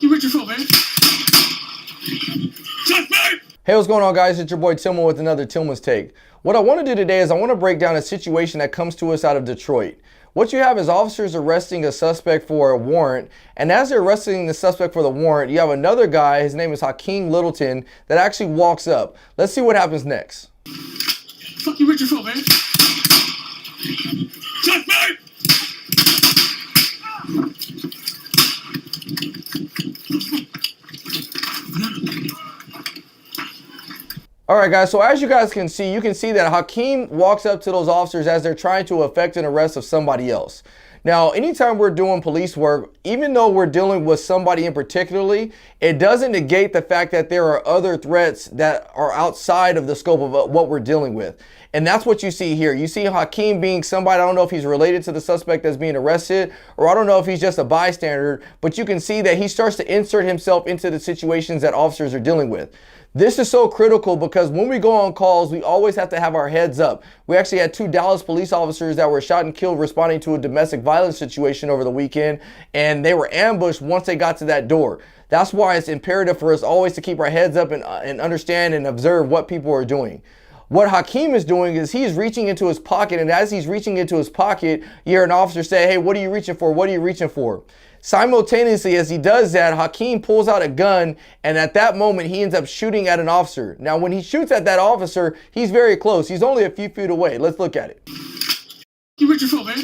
You with your foot, man. Hey, what's going on, guys? It's your boy Tillman with another Tillman's Take. What I want to do today is I want to break down a situation that comes to us out of Detroit. What you have is officers arresting a suspect for a warrant, and as they're arresting the suspect for the warrant, you have another guy, his name is Hakim Littleton, that actually walks up. Let's see what happens next. Fuck you with your foot, man. Alright guys, so as you guys can see, that Hakim walks up to those officers as they're trying to effect an arrest of somebody else. Now, anytime we're doing police work, even though we're dealing with somebody in particularly, it doesn't negate the fact that there are other threats that are outside of the scope of what we're dealing with. And that's what you see here. You see Hakim being somebody, I don't know if he's related to the suspect that's being arrested, or I don't know if he's just a bystander, but you can see that he starts to insert himself into the situations that officers are dealing with. This is so critical because when we go on calls, we always have to have our heads up. We actually had 2 Dallas police officers that were shot and killed responding to a domestic violence situation over the weekend, and they were ambushed once they got to that door. That's why it's imperative for us always to keep our heads up and understand and observe what people are doing. What Hakim is doing is he's reaching into his pocket, and as he's reaching into his pocket, you hear an officer say, "Hey, what are you reaching for? What are you reaching for?" Simultaneously, as he does that, Hakim pulls out a gun, and at that moment, he ends up shooting at an officer. Now, when he shoots at that officer, he's very close. He's only a few feet away. Let's look at it. You with your foot, man.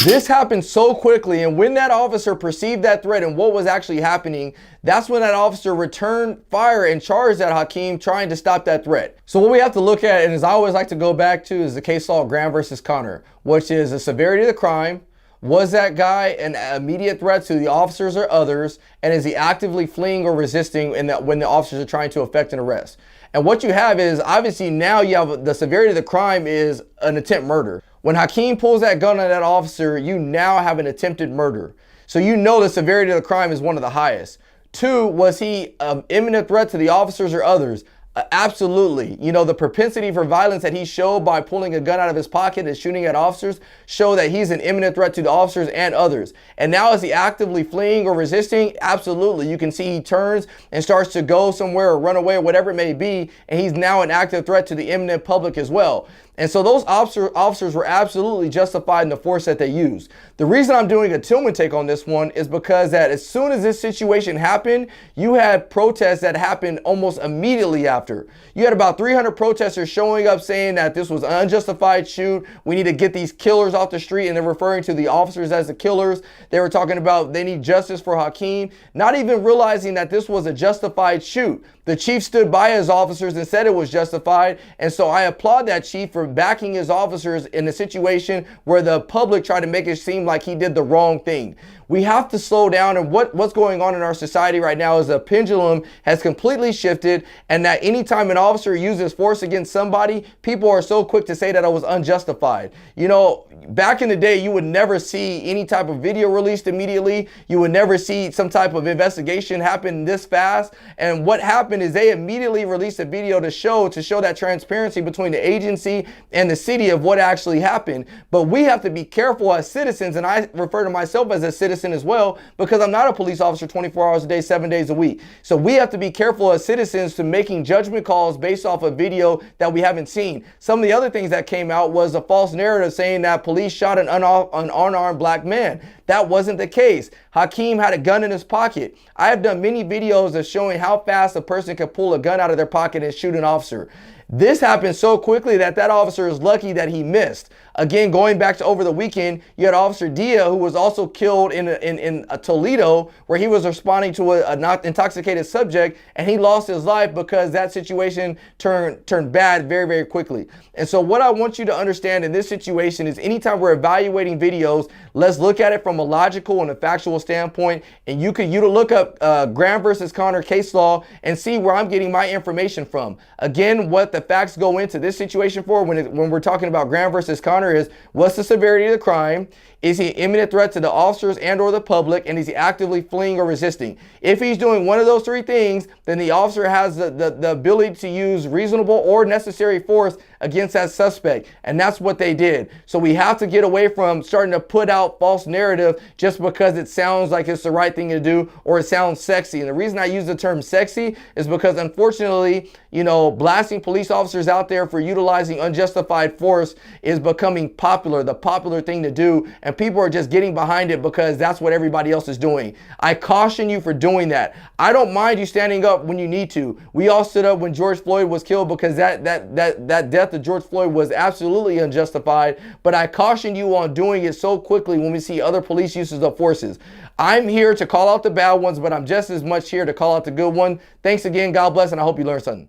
This happened so quickly, and when that officer perceived that threat and what was actually happening, that's when that officer returned fire and charged at Hakim, trying to stop that threat. So what we have to look at, and as I always like to go back to, is the case law Graham versus Connor, which is the severity of the crime. Was that guy an immediate threat to the officers or others? And is he actively fleeing or resisting when the officers are trying to effect an arrest? And what you have is, obviously now you have the severity of the crime is an attempt murder. When Hakim pulls that gun on that officer, you now have an attempted murder. So you know the severity of the crime is one of the highest. 2, was he an imminent threat to the officers or others? Absolutely. You know, the propensity for violence that he showed by pulling a gun out of his pocket and shooting at officers show that he's an imminent threat to the officers and others. And now is he actively fleeing or resisting? Absolutely. You can see he turns and starts to go somewhere or run away or whatever it may be, and he's now an active threat to the imminent public as well. And so those officers were absolutely justified in the force that they used. The reason I'm doing a Tillman take on this one is because that as soon as this situation happened, you had protests that happened almost immediately after. You had about 300 protesters showing up saying that this was an unjustified shoot. We need to get these killers off the street, and they're referring to the officers as the killers. They were talking about they need justice for Hakim, not even realizing that this was a justified shoot. The chief stood by his officers and said it was justified, and so I applaud that chief for backing his officers in a situation where the public tried to make it seem like he did the wrong thing. We have to slow down, and what's going on in our society right now is the pendulum has completely shifted, and that anytime an officer uses force against somebody, people are so quick to say that it was unjustified. You know, back in the day, you would never see any type of video released immediately. You would never see some type of investigation happen this fast. And what happened is they immediately released a video to show that transparency between the agency and the city of what actually happened. But we have to be careful as citizens, and I refer to myself as a citizen as well, because I'm not a police officer 24 hours a day, 7 days a week. So we have to be careful as citizens to making judgment calls based off a video that we haven't seen. Some of the other things that came out was a false narrative saying that police shot an unarmed black man. That wasn't the case. Hakim had a gun in his pocket. I have done many videos of showing how fast a person can pull a gun out of their pocket and shoot an officer. This happened so quickly that officer is lucky that he missed. Again, going back to over the weekend, you had Officer Dia, who was also killed in Toledo, where he was responding to a not intoxicated subject, and he lost his life because that situation turned bad very, very quickly. And so what I want you to understand in this situation is anytime we're evaluating videos, let's look at it from a logical and a factual standpoint. And you could look up Graham versus Connor case law and see where I'm getting my information from. Again, what the facts go into this situation for when we're talking about Graham versus Connor is, what's the severity of the crime? Is he an imminent threat to the officers and or the public? And is he actively fleeing or resisting? If he's doing one of those three things, then the officer has the ability to use reasonable or necessary force against that suspect. And that's what they did. So we have to get away from starting to put out false narrative just because it sounds like it's the right thing to do or it sounds sexy. And the reason I use the term sexy is because unfortunately, you know, blasting police officers out there for utilizing unjustified force is becoming popular, the popular thing to do. And people are just getting behind it because that's what everybody else is doing. I caution you for doing that. I don't mind you standing up when you need to. We all stood up when George Floyd was killed because that death of George Floyd was absolutely unjustified. But I caution you on doing it so quickly when we see other police uses of forces. I'm here to call out the bad ones, but I'm just as much here to call out the good one. Thanks again. God bless, and I hope you learned something.